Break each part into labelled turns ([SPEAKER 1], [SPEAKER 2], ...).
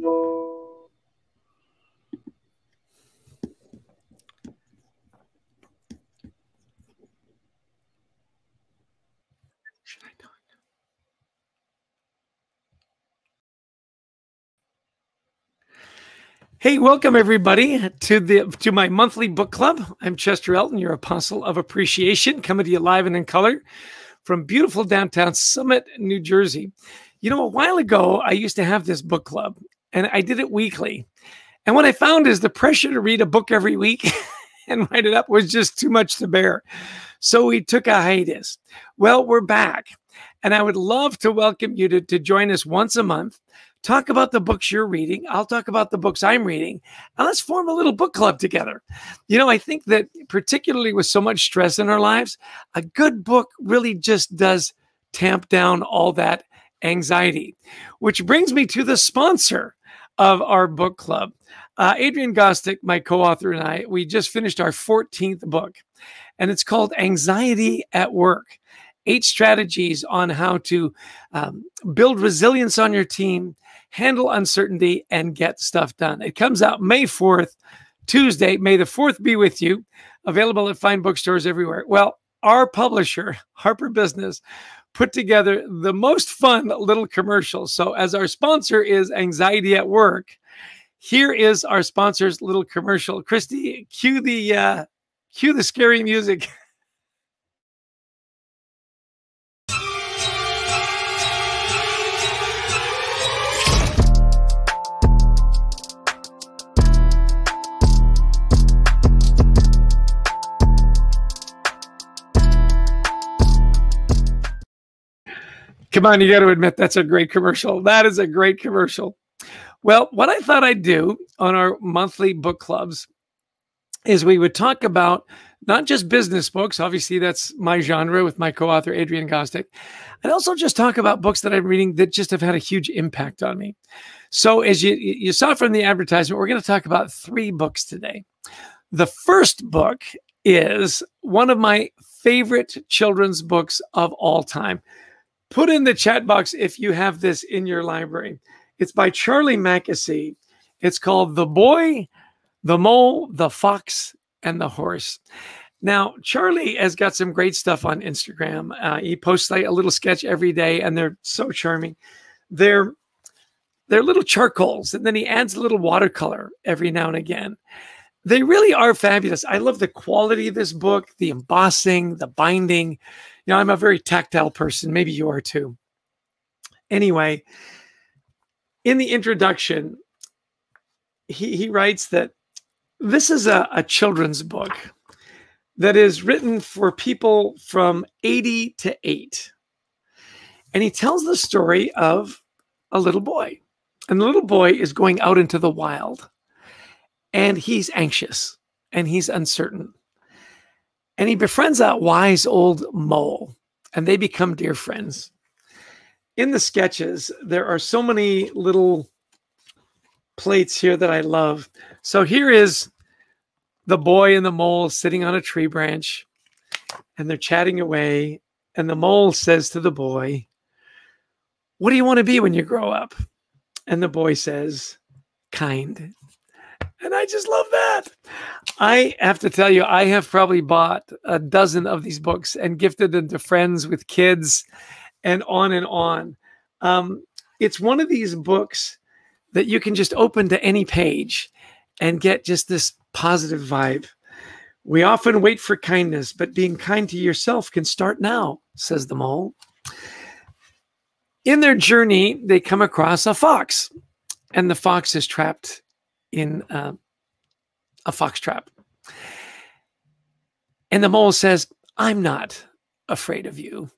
[SPEAKER 1] Hey, welcome everybody to my monthly book club. I'm Chester Elton, your apostle of appreciation, coming to you live and in color from beautiful downtown Summit, New Jersey. You know, a while ago, I used to have this book club, and I did it weekly. And what I found is the pressure to read a book every week and write it up was just too much to bear. So we took a hiatus. Well, we're back, and I would love to welcome you to join us once a month. Talk about the books you're reading. I'll talk about the books I'm reading. And let's form a little book club together. You know, I think that particularly with so much stress in our lives, a good book really just does tamp down all that anxiety. Which brings me to the sponsor of our book club. Adrian Gostick, my co-author, and I, we just finished our 14th book. And it's called Anxiety at Work. 8 strategies on how to build resilience on your team, handle uncertainty, and get stuff done. It comes out May 4th, Tuesday. May the 4th be with you. Available at fine bookstores everywhere. Well, our publisher, Harper Business, put together the most fun little commercial. So as our sponsor is Anxiety at Work, here is our sponsor's little commercial. Christy, cue the scary music. Come on, you got to admit that's a great commercial. That is a great commercial. Well, what I thought I'd do on our monthly book clubs is we would talk about not just business books. Obviously, that's my genre with my co-author, Adrian Gostick. I'd also just talk about books that I'm reading that just have had a huge impact on me. So as you saw from the advertisement, we're going to talk about 3 books today. The first book is one of my favorite children's books of all time. Put in the chat box if you have this in your library. It's by Joly Mackesy. It's called The Boy, the Mole, the Fox, and the Horse. Now, Joly has got some great stuff on Instagram. He posts like a little sketch every day, and they're so charming. They're little charcoals, and then he adds a little watercolor every now and again. They really are fabulous. I love the quality of this book, the embossing, the binding. You know, I'm a very tactile person. Maybe you are too. Anyway, in the introduction, he writes that this is a children's book that is written for people from 80 to 8. And he tells the story of a little boy. And the little boy is going out into the wild. And he's anxious and he's uncertain. And he befriends that wise old mole, and they become dear friends. In the sketches, there are so many little plates here that I love. So here is the boy and the mole sitting on a tree branch, and they're chatting away. And the mole says to the boy, "What do you want to be when you grow up?" And the boy says, "Kind." And I just love that. I have to tell you, I have probably bought a dozen of these books and gifted them to friends with kids and on and on. It's one of these books that you can just open to any page and get just this positive vibe. We often wait for kindness, but being kind to yourself can start now, says the mole. In their journey, they come across a fox, and the fox is trapped in a fox trap. And the mole says, "I'm not afraid of you."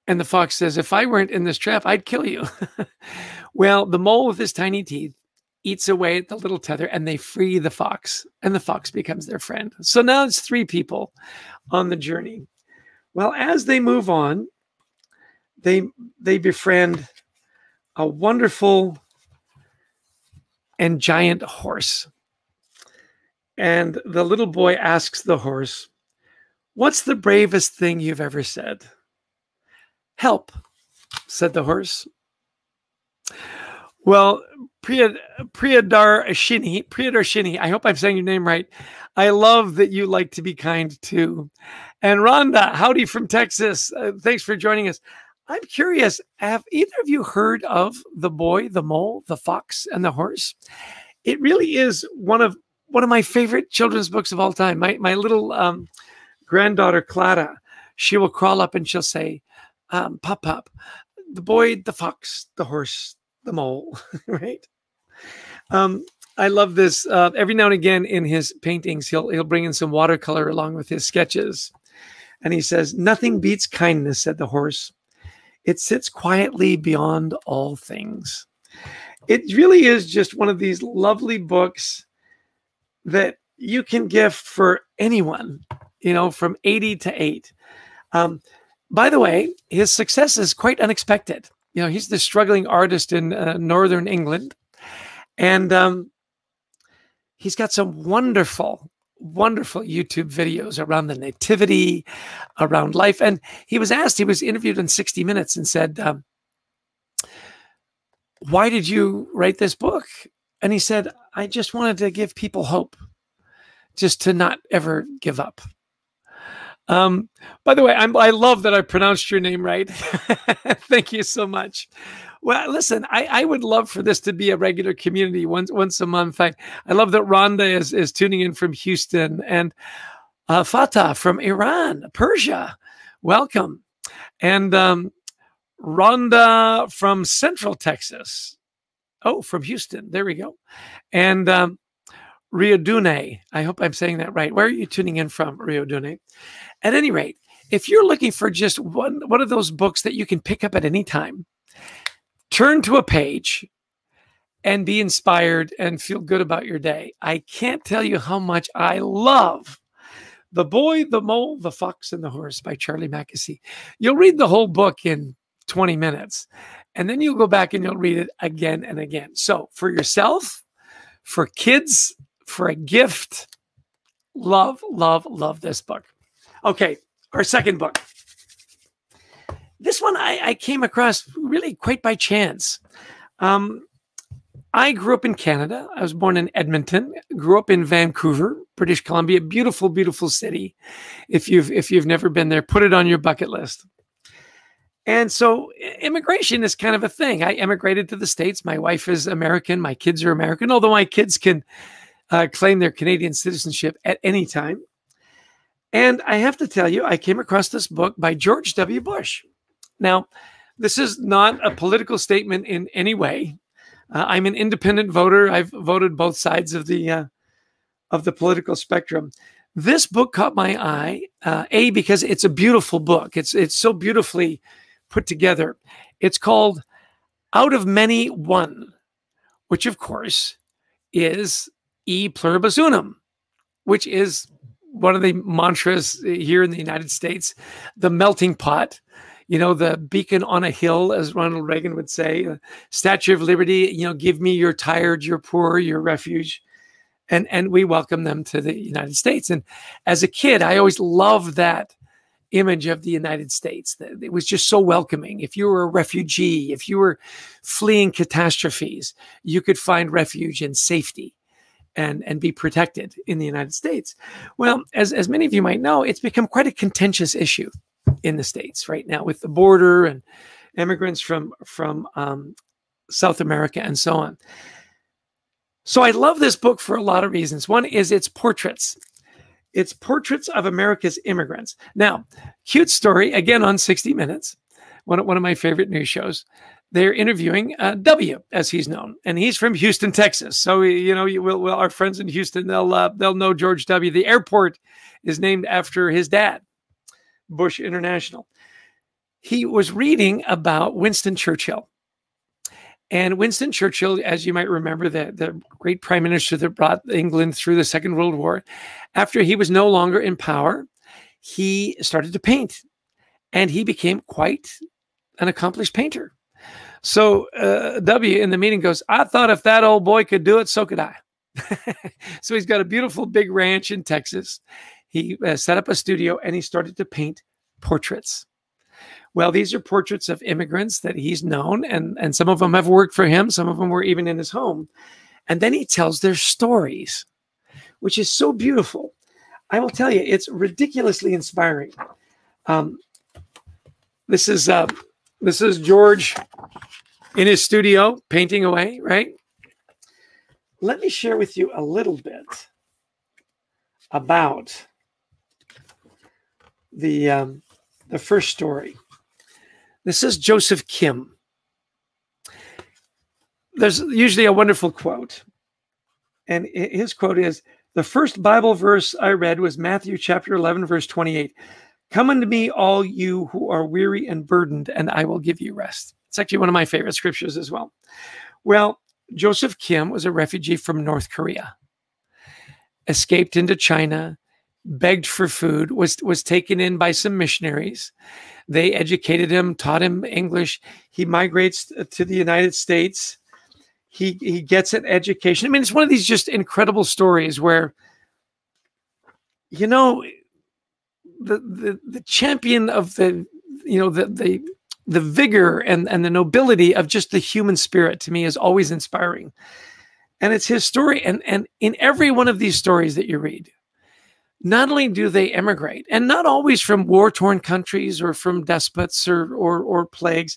[SPEAKER 1] And the fox says, "If I weren't in this trap, I'd kill you." Well, the mole with his tiny teeth eats away at the little tether, and they free the fox, and the fox becomes their friend. So now it's 3 people on the journey. Well, as they move on, they befriend a wonderful and giant horse. And the little boy asks the horse, "What's the bravest thing you've ever said?" "Help," said the horse. Well, Priyadarshini, I hope I'm saying your name right. I love that you like to be kind too. And Rhonda, howdy from Texas. Thanks for joining us. I'm curious, have either of you heard of The Boy, the Mole, the Fox, and the Horse? It really is one of my favorite children's books of all time. My little granddaughter, Clara, she will crawl up and she'll say, Pop, Pop, the boy, the fox, the horse, the mole, right? I love this. Every now and again in his paintings, he'll bring in some watercolor along with his sketches. And he says, nothing beats kindness, said the horse. It sits quietly beyond all things. It really is just one of these lovely books that you can gift for anyone, from 80 to 8. By the way, his success is quite unexpected. He's the struggling artist in Northern England. And he's got some wonderful YouTube videos around the nativity, around life. And he was interviewed in 60 Minutes and said, why did you write this book? And he said, I just wanted to give people hope, just to not ever give up. By the way, I love that I pronounced your name right. Thank you so much. Well, listen, I would love for this to be a regular community once a month. I love that Rhonda is tuning in from Houston, and Fatah from Iran, Persia. Welcome. And Rhonda from Central Texas. Oh, from Houston. There we go. And Rio Dune. I hope I'm saying that right. Where are you tuning in from, Rio Dune? At any rate, if you're looking for just one of those books that you can pick up at any time, turn to a page and be inspired and feel good about your day. I can't tell you how much I love The Boy, the Mole, the Fox, and the Horse by Charlie Mackesy. You'll read the whole book in 20 minutes, and then you'll go back and you'll read it again and again. So for yourself, for kids, for a gift, love, love, love this book. Okay, our second book. This one I came across really quite by chance. I grew up in Canada. I was born in Edmonton, grew up in Vancouver, British Columbia, beautiful, beautiful city. If you've never been there, put it on your bucket list. And so immigration is kind of a thing. I immigrated to the States. My wife is American. My kids are American, although my kids can claim their Canadian citizenship at any time. And I have to tell you, I came across this book by George W. Bush. Now, this is not a political statement in any way. I'm an independent voter. I've voted both sides of the political spectrum. This book caught my eye, because it's a beautiful book. It's so beautifully put together. It's called Out of Many One, which of course is E Pluribus Unum, which is one of the mantras here in the United States, the melting pot, the beacon on a hill, as Ronald Reagan would say, Statue of Liberty, give me your tired, your poor, your refuge. And we welcome them to the United States. And as a kid, I always loved that image of the United States. It was just so welcoming. If you were a refugee, if you were fleeing catastrophes, you could find refuge and safety and be protected in the United States. Well, as many of you might know, it's become quite a contentious issue in the States right now with the border and immigrants from South America and so on. So I love this book for a lot of reasons. One is its portraits. It's portraits of America's immigrants. Now, cute story, again on 60 Minutes, one of my favorite news shows. They're interviewing W, as he's known, and he's from Houston, Texas. So our friends in Houston, they'll know George W. The airport is named after his dad, Bush International. He was reading about Winston Churchill. And Winston Churchill, as you might remember, the great prime minister that brought England through the Second World War, after he was no longer in power, he started to paint. And he became quite an accomplished painter. So W in the meeting goes, I thought if that old boy could do it, so could I. So he's got a beautiful big ranch in Texas. He set up a studio and he started to paint portraits. Well, these are portraits of immigrants that he's known, and some of them have worked for him. Some of them were even in his home. And then he tells their stories, which is so beautiful. I will tell you, it's ridiculously inspiring. This is George in his studio painting away, right? Let me share with you a little bit about the first story. This is Joseph Kim. There's usually a wonderful quote, and his quote is, "The first Bible verse I read was Matthew chapter 11, verse 28. Come unto me, all you who are weary and burdened, and I will give you rest." It's actually one of my favorite scriptures as well. Well, Joseph Kim was a refugee from North Korea, escaped into China, begged for food, was taken in by some missionaries. They educated him, taught him English. He migrates to the United States. He gets an education. I mean, it's one of these just incredible stories where, you know, the champion of the vigor and the nobility of just the human spirit, to me, is always inspiring. And it's his story. And in every one of these stories that you read, not only do they emigrate, and not always from war-torn countries or from despots or plagues.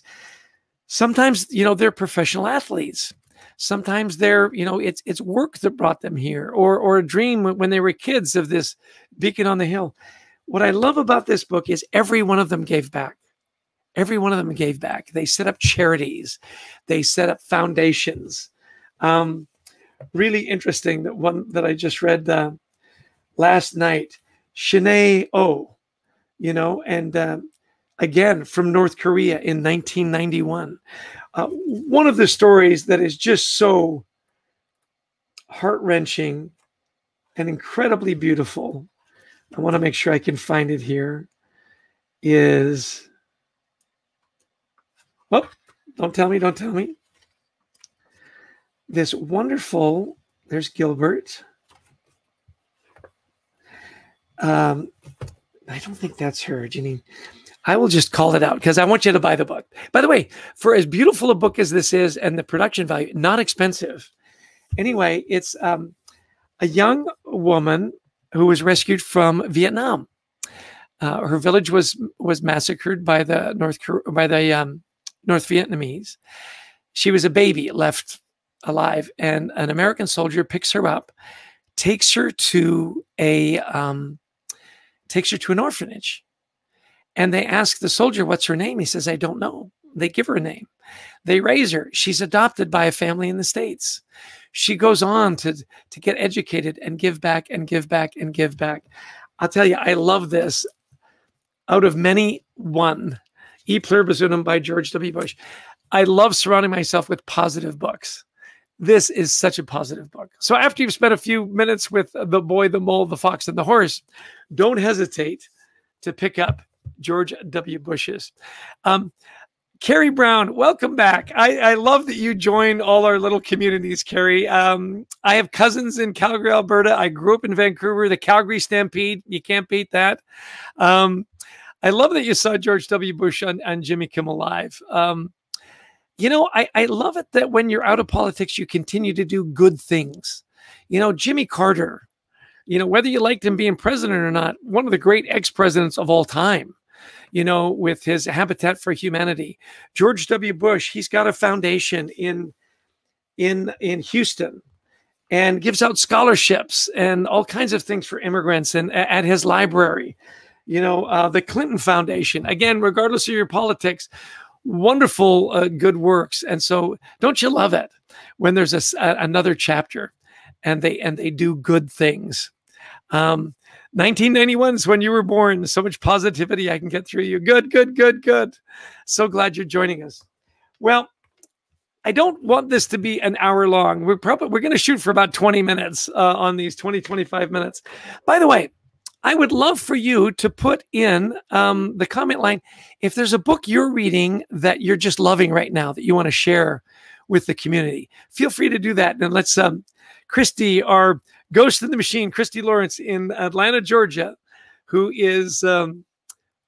[SPEAKER 1] Sometimes, you know, they're professional athletes. Sometimes they're, you know, it's work that brought them here, or a dream when they were kids of this beacon on the hill. What I love about this book is every one of them gave back. Every one of them gave back. They set up charities. They set up foundations. Really interesting, that one that I just read last night, Shanae O, you know, and again, from North Korea in 1991. One of the stories that is just so heart-wrenching and incredibly beautiful, I want to make sure I can find it here, is, oh, don't tell me. This wonderful, there's Gilbert. I don't think that's her, Janine. I will just call it out because I want you to buy the book. By the way, for as beautiful a book as this is and the production value, not expensive. Anyway, it's a young woman who was rescued from Vietnam. Her village was massacred by the North Vietnamese. She was a baby left alive, and an American soldier picks her up, takes her to an orphanage. And they ask the soldier, "What's her name?" He says, "I don't know." They give her a name. They raise her. She's adopted by a family in the States. She goes on to get educated and give back and give back and give back. I'll tell you, I love this. Out of many, one, E Pluribus Unum by George W. Bush. I love surrounding myself with positive books. This is such a positive book. So after you've spent a few minutes with The Boy, the Mole, the Fox, and the Horse, don't hesitate to pick up George W. Bush's. Carrie Brown, welcome back. I love that you join all our little communities, Carrie. I have cousins in Calgary, Alberta. I grew up in Vancouver, the Calgary Stampede. You can't beat that. I love that you saw George W. Bush on Jimmy Kimmel Live. You know, I love it that when you're out of politics, you continue to do good things. You know, Jimmy Carter, you know, whether you liked him being president or not, one of the great ex-presidents of all time, you know, with his Habitat for Humanity. George W. Bush, he's got a foundation in Houston and gives out scholarships and all kinds of things for immigrants, and at his library. You know, the Clinton Foundation, again, regardless of your politics, wonderful good works. And so don't you love it when there's another chapter and they do good things. 1991 is when you were born. So much positivity I can get through you. Good. So glad you're joining us. Well, I don't want this to be an hour long. We're going to shoot for about 20 minutes on these 25 minutes. By the way, I would love for you to put in the comment line if there's a book you're reading that you're just loving right now that you want to share with the community. Feel free to do that. And let's, Christy, our ghost in the machine, Christy Lawrence in Atlanta, Georgia, who is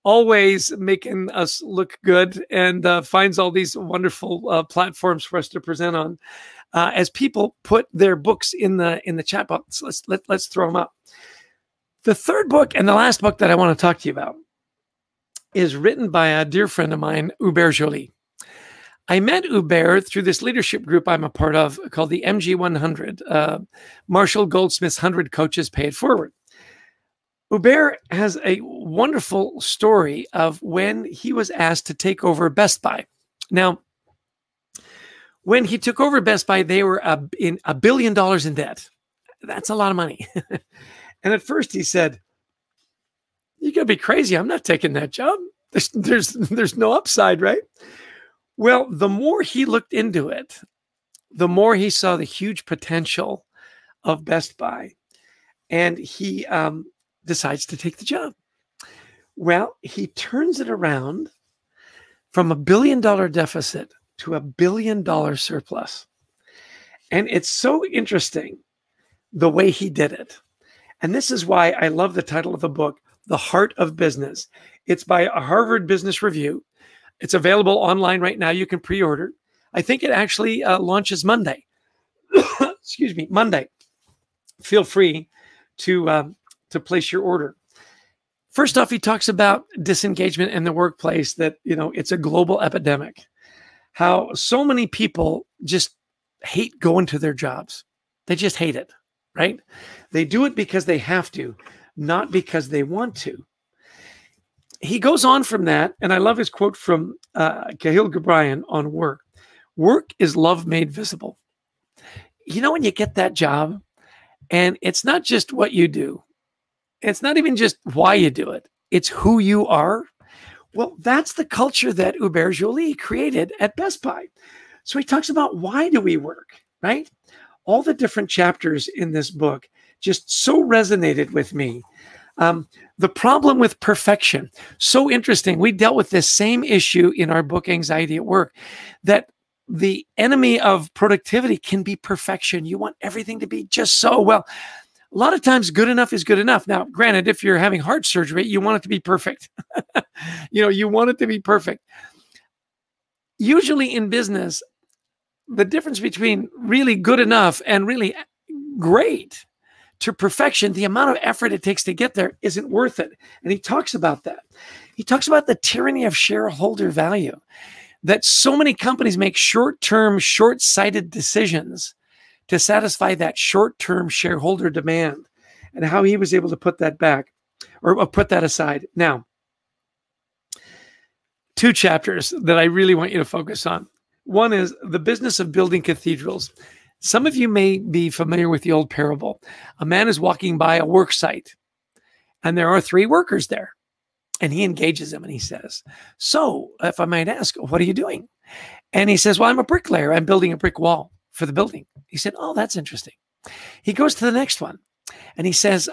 [SPEAKER 1] always making us look good, and finds all these wonderful platforms for us to present on. As people put their books in the chat box, let's throw them up. The third book and the last book that I want to talk to you about is written by a dear friend of mine, Hubert Joly. I met Hubert through this leadership group I'm a part of called the MG100, Marshall Goldsmith's 100 Coaches Pay It Forward. Hubert has a wonderful story of when he was asked to take over Best Buy. Now, when he took over Best Buy, they were in $1 billion in debt. That's a lot of money. And at first he said, "You gotta be crazy. I'm not taking that job. There's no upside, right?" Well, the more he looked into it, the more he saw the huge potential of Best Buy. And he decides to take the job. Well, he turns it around from $1 billion deficit to $1 billion surplus. And it's so interesting the way he did it. And this is why I love the title of the book, The Heart of Business. It's by a Harvard Business Review. It's available online right now. You can pre-order. I think it actually launches Monday. Excuse me, Monday. Feel free to place your order. First off, he talks about disengagement in the workplace, that, it's a global epidemic. How so many people just hate going to their jobs. They just hate it, right? They do it because they have to, not because they want to. He goes on from that, and I love his quote from Cahill Gabrian on work. Work is love made visible. When you get that job, and it's not just what you do, it's not even just why you do it, it's who you are. Well, that's the culture that Hubert Joly created at Best Buy. So he talks about, why do we work, right? All the different chapters in this book just so resonated with me. The problem with perfection, so interesting. We dealt with this same issue in our book, Anxiety at Work, that the enemy of productivity can be perfection. You want everything to be just so well. A lot of times good enough is good enough. Now, granted, if you're having heart surgery, you want it to be perfect. You want it to be perfect. Usually in business, the difference between really good enough and really great to perfection, the amount of effort it takes to get there isn't worth it. And he talks about that. He talks about the tyranny of shareholder value, that so many companies make short-term, short-sighted decisions to satisfy that short-term shareholder demand, and how he was able to put that back, or put that aside. Now, 2 chapters that I really want you to focus on. One is the business of building cathedrals. Some of you may be familiar with the old parable. A man is walking by a work site, and there are 3 workers there. And he engages them, and he says, "So, if I might ask, what are you doing?" And he says, "Well, I'm a bricklayer. I'm building a brick wall for the building." He said, "Oh, that's interesting." He goes to the next one, and he says,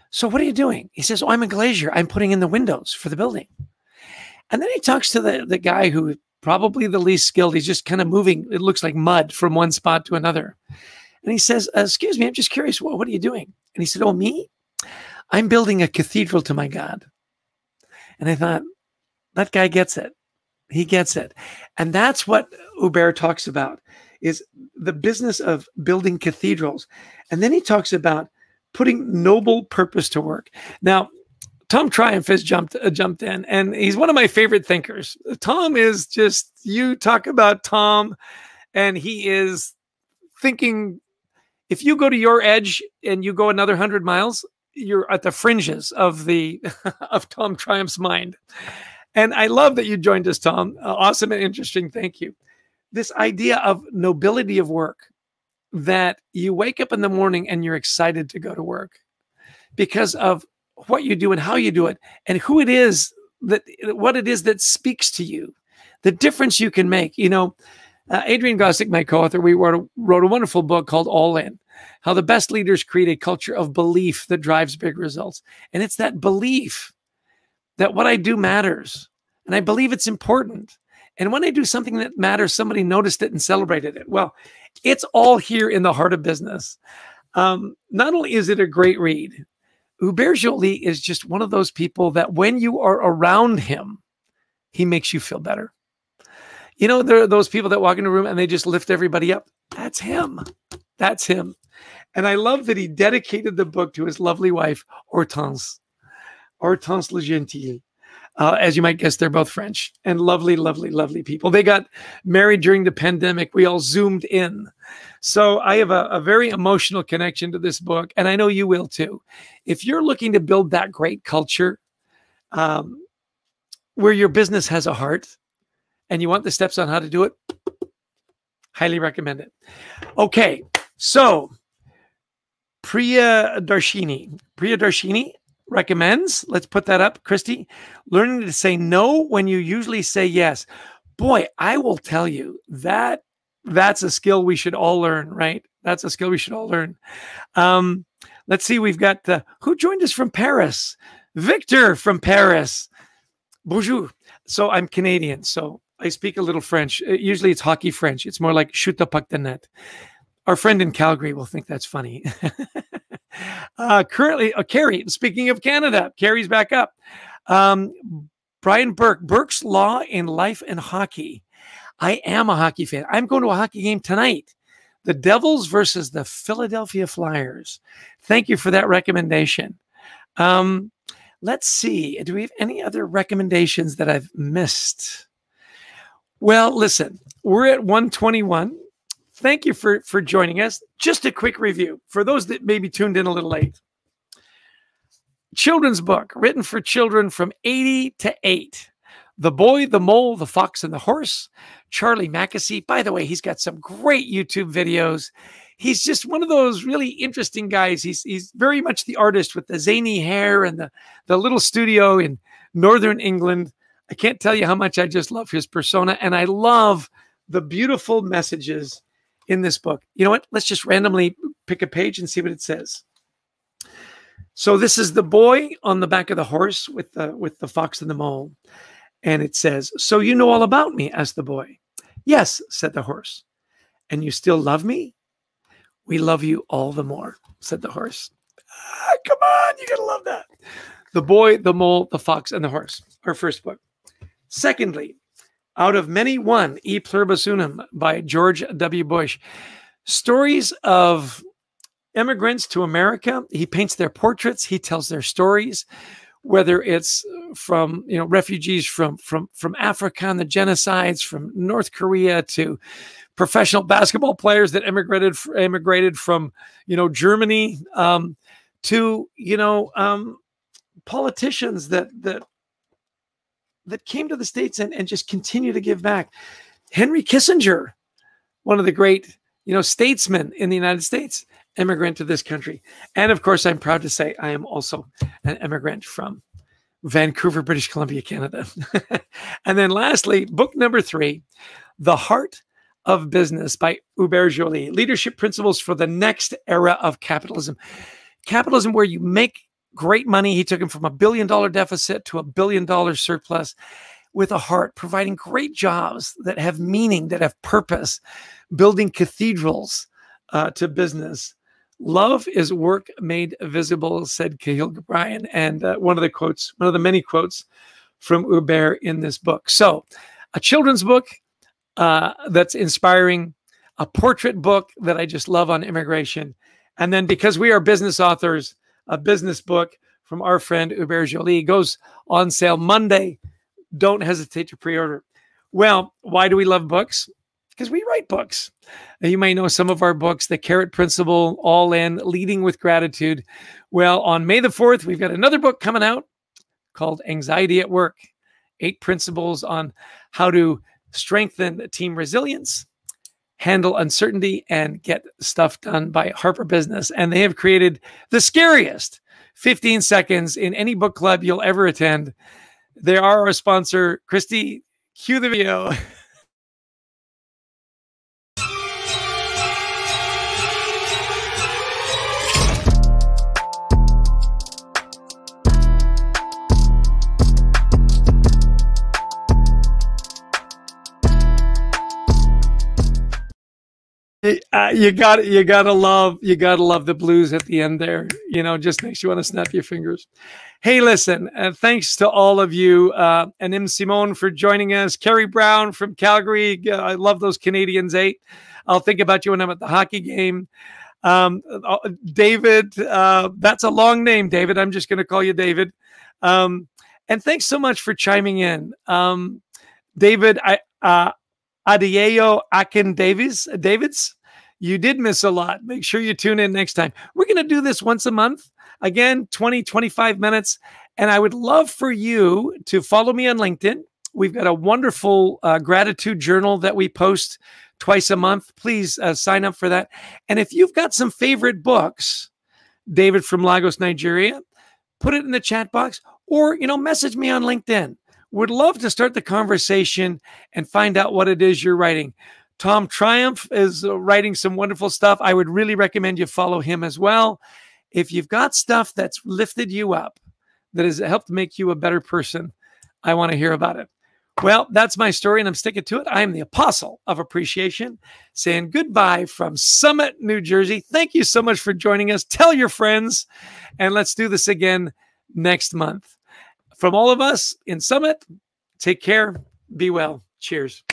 [SPEAKER 1] "So what are you doing?" He says, "Oh, I'm a glazier. I'm putting in the windows for the building." And then he talks to the guy who probably the least skilled. He's just kind of moving. It looks like mud from one spot to another. And he says, "Excuse me, I'm just curious. What are you doing?" And he said, "Oh, me? I'm building a cathedral to my God." And I thought, that guy gets it. He gets it. And that's what Hubert talks about, is the business of building cathedrals. And then he talks about putting noble purpose to work. Now, Tom Triumph has jumped in, and he's one of my favorite thinkers. Tom is just, you talk about Tom, and he is thinking, if you go to your edge and you go another 100 miles, you're at the fringes of of Tom Triumph's mind. And I love that you joined us, Tom. Awesome and interesting. Thank you. This idea of nobility of work, that you wake up in the morning and you're excited to go to work because of what you do and how you do it, and who it is what it is that speaks to you, the difference you can make. Adrian Gossick, my co-author, we wrote a wonderful book called All In, how the best leaders create a culture of belief that drives big results. And it's that belief that what I do matters, and I believe it's important. And when I do something that matters, somebody noticed it and celebrated it. Well, it's all here in The Heart of Business. Not only is it a great read, Hubert Joly is just one of those people that when you are around him, he makes you feel better. You know, there are those people that walk in a room and they just lift everybody up. That's him. That's him. And I love that he dedicated the book to his lovely wife, Hortense. Hortense Le Gentil. As you might guess, they're both French and lovely, lovely, lovely people. They got married during the pandemic. We all Zoomed in. So I have a very emotional connection to this book, and I know you will too. If you're looking to build that great culture where your business has a heart and you want the steps on how to do it, highly recommend it. Okay, so Priya Darshini recommends, let's put that up, Christy, learning to say no when you usually say yes. Boy, I will tell you that that's a skill we should all learn, right? That's a skill we should all learn. Let's see, we've got, who joined us from Paris? Victor from Paris. Bonjour. So I'm Canadian, so I speak a little French. Usually it's hockey French. It's more like shoot the puck the net. Our friend in Calgary will think that's funny. Currently, Carrie, speaking of Canada, Carrie's back up. Brian Burke, Burke's Law in Life and Hockey. I am a hockey fan. I'm going to a hockey game tonight. The Devils versus the Philadelphia Flyers. Thank you for that recommendation. Let's see. Do we have any other recommendations that I've missed? Well, listen, we're at 121. Thank you for joining us. Just a quick review for those that maybe tuned in a little late. Children's book written for children from 80 to 8. The Boy, the Mole, the Fox, and the Horse. Charlie Mackesy. By the way, he's got some great YouTube videos. He's just one of those really interesting guys. He's very much the artist with the zany hair and the little studio in Northern England. I can't tell you how much I just love his persona, and I love the beautiful messages in this book. You know what? Let's just randomly pick a page and see what it says. So this is the boy on the back of the horse with the fox and the mole. And it says, "So you know all about me?" asked the boy. "Yes," said the horse. "And you still love me?" "We love you all the more," said the horse. Come on, you gotta love that. The Boy, the Mole, the Fox, and the Horse, our first book. Secondly, Out of Many One, E Pluribus Unum by George W. Bush. Stories of immigrants to America. He paints their portraits. He tells their stories, whether it's from refugees from Africa and the genocides, from North Korea, to professional basketball players that immigrated from Germany, to politicians that came to the States and just continue to give back. Henry Kissinger, one of the great statesmen in the United States, immigrant to this country. And of course, I'm proud to say I am also an immigrant from Vancouver, British Columbia, Canada. And then lastly, book number 3, The Heart of Business by Hubert Joly, Leadership Principles for the Next Era of Capitalism. Capitalism where you make great money. He took him from $1 billion deficit to $1 billion surplus with a heart, providing great jobs that have meaning, that have purpose, building cathedrals to business. Love is work made visible, said Cahill Bryan. And one of the many quotes from Hubert in this book. So a children's book that's inspiring, a portrait book that I just love on immigration. And then because we are business authors, a business book from our friend Hubert Joly goes on sale Monday. Don't hesitate to pre-order. Well, why do we love books? Because we write books. You may know some of our books, The Carrot Principle, All In, Leading with Gratitude. Well, on May the 4th, we've got another book coming out called Anxiety at Work, 8 principles on how to strengthen team resilience, handle uncertainty, and get stuff done by Harper Business. And they have created the scariest 15 seconds in any book club you'll ever attend. They are our sponsor. Christy, cue the video. You gotta love the blues at the end there. You know, just makes you want to snap your fingers. Hey, listen, thanks to all of you, and M. Simone for joining us. Carrie Brown from Calgary. I love those Canadians, eh? I'll think about you when I'm at the hockey game. David, that's a long name, David. I'm just going to call you David. And thanks so much for chiming in. David, Adieo Akin Davids, you did miss a lot. Make sure you tune in next time. We're going to do this once a month. Again, 20, 25 minutes. And I would love for you to follow me on LinkedIn. We've got a wonderful gratitude journal that we post twice a month. Please sign up for that. And if you've got some favorite books, David from Lagos, Nigeria, put it in the chat box or, message me on LinkedIn. Would love to start the conversation and find out what it is you're writing. Tom Triumph is writing some wonderful stuff. I would really recommend you follow him as well. If you've got stuff that's lifted you up, that has helped make you a better person, I want to hear about it. Well, that's my story, and I'm sticking to it. I am the apostle of appreciation, saying goodbye from Summit, New Jersey. Thank you so much for joining us. Tell your friends, and let's do this again next month. From all of us in Summit, take care, be well. Cheers.